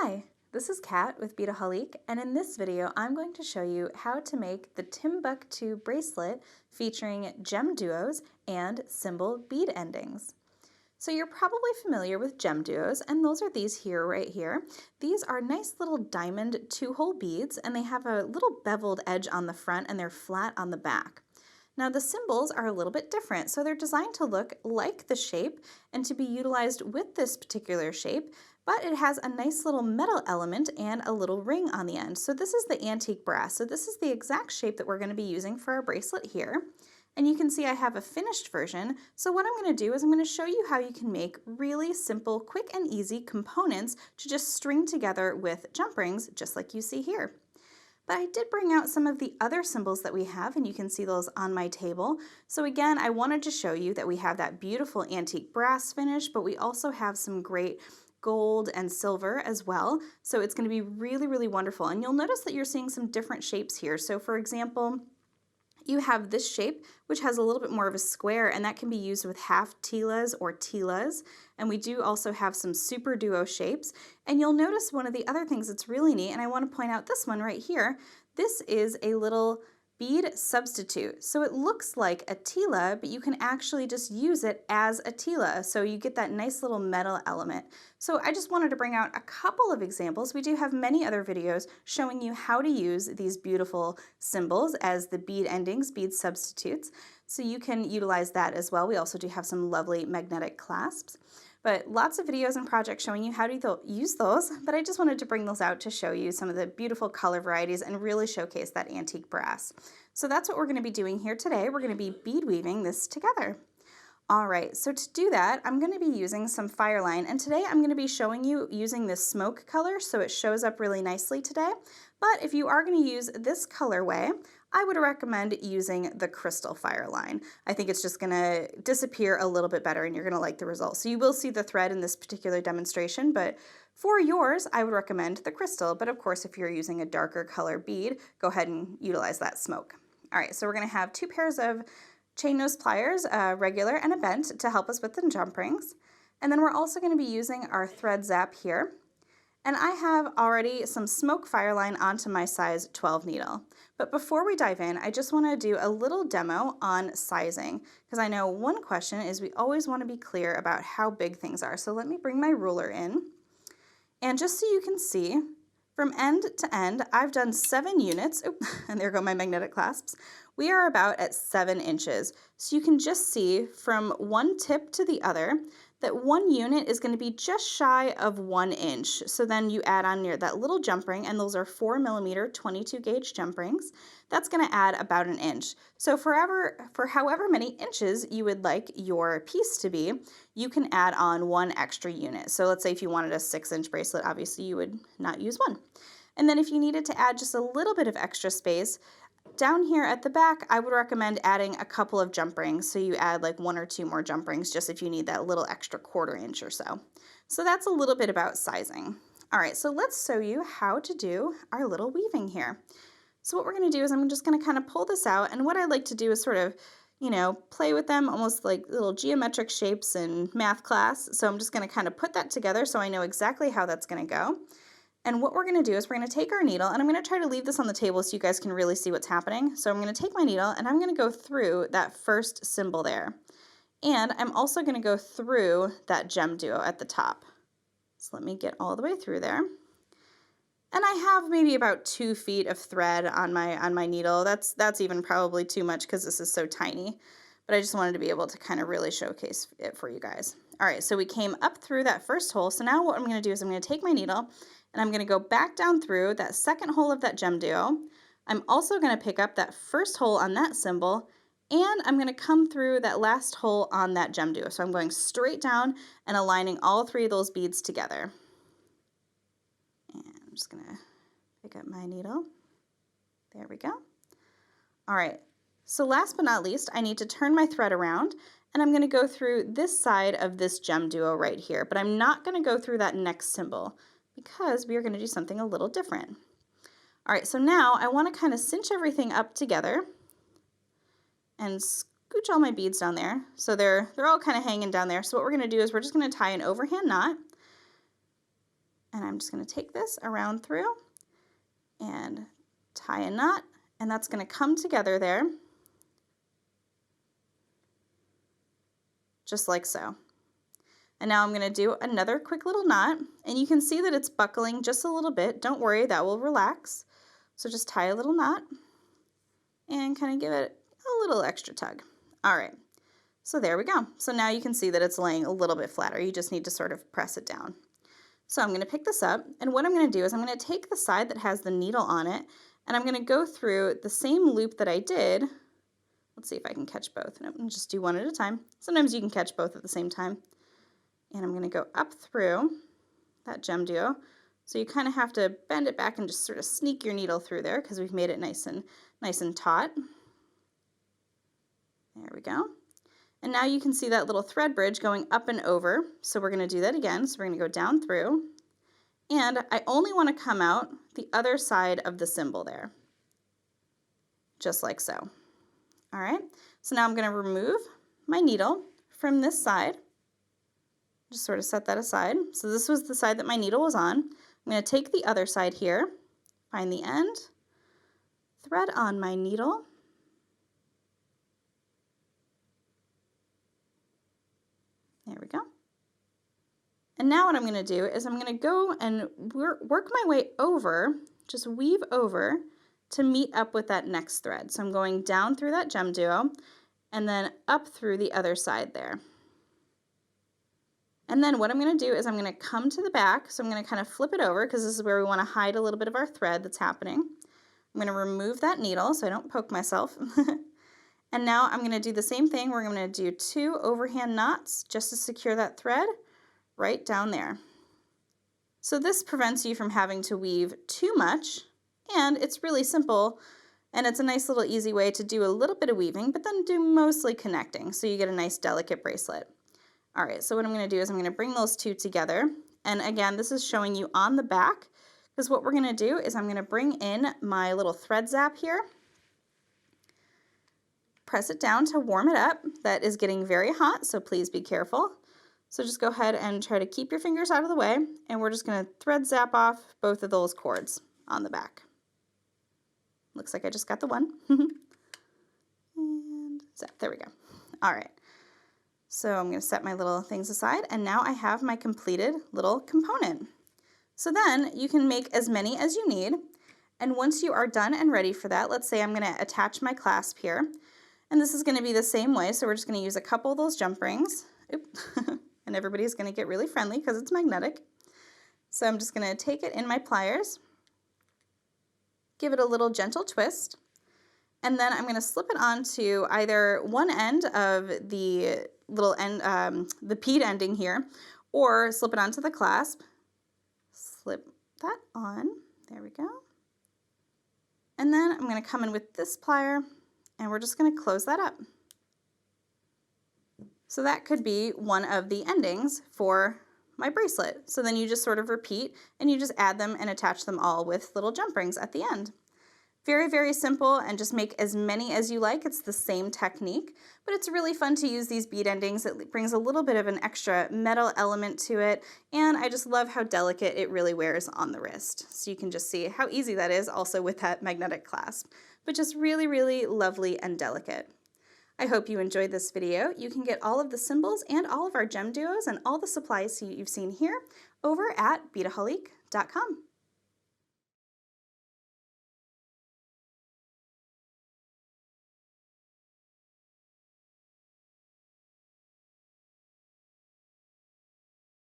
Hi, this is Kat with Beadaholique, and in this video I'm going to show you how to make the Timbuktu bracelet featuring GemDuos and Cymbal bead endings. So you're probably familiar with GemDuos, and those are these here, right here. These are nice little diamond 2-hole beads, and they have a little beveled edge on the front and they're flat on the back. Now the cymbals are a little bit different, so they're designed to look like the shape and to be utilized with this particular shape, but it has a nice little metal element and a little ring on the end. So this is the antique brass. So this is the exact shape that we're going to be using for our bracelet here. And you can see I have a finished version. So what I'm going to do is I'm going to show you how you can make really simple, quick and easy components to just string together with jump rings, just like you see here. But I did bring out some of the other cymbals that we have, and you can see those on my table. So again, I wanted to show you that we have that beautiful antique brass finish, but we also have some great gold and silver as well. So it's going to be really, really wonderful. And you'll notice that you're seeing some different shapes here. So for example, you have this shape, which has a little bit more of a square, and that can be used with half tilas or tilas. And we do also have some super duo shapes. And you'll notice one of the other things that's really neat, and I want to point out this one right here. This is a little bead substitute. So it looks like a tila, but you can actually just use it as a tila. So you get that nice little metal element. So I just wanted to bring out a couple of examples. We do have many other videos showing you how to use these beautiful cymbals as the bead endings, bead substitutes. So you can utilize that as well. We also do have some lovely magnetic clasps. But lots of videos and projects showing you how to use those, but I just wanted to bring those out to show you some of the beautiful color varieties and really showcase that antique brass. So that's what we're going to be doing here today. We're going to be bead weaving this together. All right, so to do that, I'm going to be using some FireLine, and today I'm going to be showing you using this smoke color so it shows up really nicely today. But if you are going to use this colorway, I would recommend using the crystal FireLine. I think it's just going to disappear a little bit better and you're going to like the results. So you will see the thread in this particular demonstration, but for yours, I would recommend the crystal. But of course, if you're using a darker color bead, go ahead and utilize that smoke. All right, so we're going to have 2 pairs of chain nose pliers, a regular and a bent, to help us with the jump rings. And then we're also going to be using our thread zap here. And I have already some smoke FireLine onto my size 12 needle. But before we dive in, I just want to do a little demo on sizing, because I know one question is we always want to be clear about how big things are. So let me bring my ruler in. And just so you can see, from end to end, I've done 7 units. Oop, and there go my magnetic clasps. We are about at 7 inches. So you can just see from one tip to the other that 1 unit is going to be just shy of 1 inch. So then you add on that little jump ring, and those are 4mm 22 gauge jump rings. That's going to add about 1 inch. So for however many inches you would like your piece to be, you can add on 1 extra unit. So let's say if you wanted a 6-inch bracelet, obviously you would not use 1. And then if you needed to add just a little bit of extra space, down here at the back, I would recommend adding a couple of jump rings. So you add like 1 or 2 more jump rings just if you need that little extra 1/4 inch or so. So that's a little bit about sizing. All right, so let's show you how to do our little weaving here. So what we're going to do is I'm just going to kind of pull this out, and what I like to do is sort of, play with them almost like little geometric shapes in math class. So I'm just going to kind of put that together so I know exactly how that's going to go. And what we're going to do is we're going to take our needle, and I'm going to try to leave this on the table so you guys can really see what's happening. So I'm going to take my needle and I'm going to go through that first symbol there. And I'm also going to go through that GemDuo at the top. So let me get all the way through there. And I have maybe about 2 feet of thread on my needle. That's even probably too much because this is so tiny. But I just wanted to be able to kind of really showcase it for you guys. All right, so we came up through that first hole. So now what I'm going to do is I'm going to take my needle and I'm going to go back down through that second hole of that GemDuo. I'm also going to pick up that first hole on that symbol, and I'm going to come through that last hole on that GemDuo. So I'm going straight down and aligning all 3 of those beads together. And I'm just going to pick up my needle. There we go. All right. So last but not least, I need to turn my thread around, and I'm going to go through this side of this GemDuo right here, but I'm not going to go through that next symbol because we are going to do something a little different. All right, so now I want to kind of cinch everything up together and scooch all my beads down there. So they're all kind of hanging down there. So what we're going to do is we're just going to tie an overhand knot. And I'm just going to take this around through and tie a knot, and that's going to come together there, just like so. And now I'm going to do another quick little knot, and you can see that it's buckling just a little bit. Don't worry, that will relax. So just tie a little knot and kind of give it a little extra tug. All right, so there we go. So now you can see that it's laying a little bit flatter. You just need to sort of press it down. So I'm going to pick this up, and what I'm going to do is I'm going to take the side that has the needle on it, and I'm going to go through the same loop that I did. Let's see if I can catch both. Nope, and just do one at a time. Sometimes you can catch both at the same time. And I'm going to go up through that GemDuo. So you kind of have to bend it back and just sort of sneak your needle through there because we've made it nice and taut. There we go. And now you can see that little thread bridge going up and over. So we're going to do that again. So we're going to go down through. And I only want to come out the other side of the cymbal there. Just like so. All right. So now I'm going to remove my needle from this side. Just sort of set that aside. So this was the side that my needle was on. I'm going to take the other side here, find the end, thread on my needle, there we go. And now what I'm going to do is I'm going to go and work my way over, just weave over to meet up with that next thread. So I'm going down through that GemDuo and then up through the other side there. And then what I'm going to do is I'm going to come to the back, so I'm going to kind of flip it over because this is where we want to hide a little bit of our thread that's happening. I'm going to remove that needle so I don't poke myself. And now I'm going to do the same thing. We're going to do 2 overhand knots just to secure that thread right down there. So this prevents you from having to weave too much, and it's really simple, and it's a nice little easy way to do a little bit of weaving, but then do mostly connecting, so you get a nice delicate bracelet. All right, so what I'm going to do is I'm going to bring those two together. And again, this is showing you on the back, because what we're going to do is I'm going to bring in my little thread zap here. Press it down to warm it up. That is getting very hot, so please be careful. So just go ahead and try to keep your fingers out of the way, and we're just going to thread zap off both of those cords on the back. Looks like I just got the one. And zap, there we go. All right. So I'm going to set my little things aside, and now I have my completed little component. So then you can make as many as you need, and once you are done and ready for that, let's say I'm going to attach my clasp here, and this is going to be the same way, so we're just going to use a couple of those jump rings, and everybody's going to get really friendly because it's magnetic. So I'm just going to take it in my pliers, give it a little gentle twist, and then I'm going to slip it onto either one end of the little end, the bead ending here, or slip it onto the clasp. Slip that on. There we go. And then I'm going to come in with this plier, and we're just going to close that up. So that could be one of the endings for my bracelet. So then you just sort of repeat, and you just add them and attach them all with little jump rings at the end. Very, very simple, and just make as many as you like. It's the same technique, but it's really fun to use these bead endings. It brings a little bit of an extra metal element to it, and I just love how delicate it really wears on the wrist. So you can just see how easy that is also with that magnetic clasp, but just really, really lovely and delicate. I hope you enjoyed this video. You can get all of the symbols and all of our GemDuos and all the supplies you've seen here over at Beadaholique.com.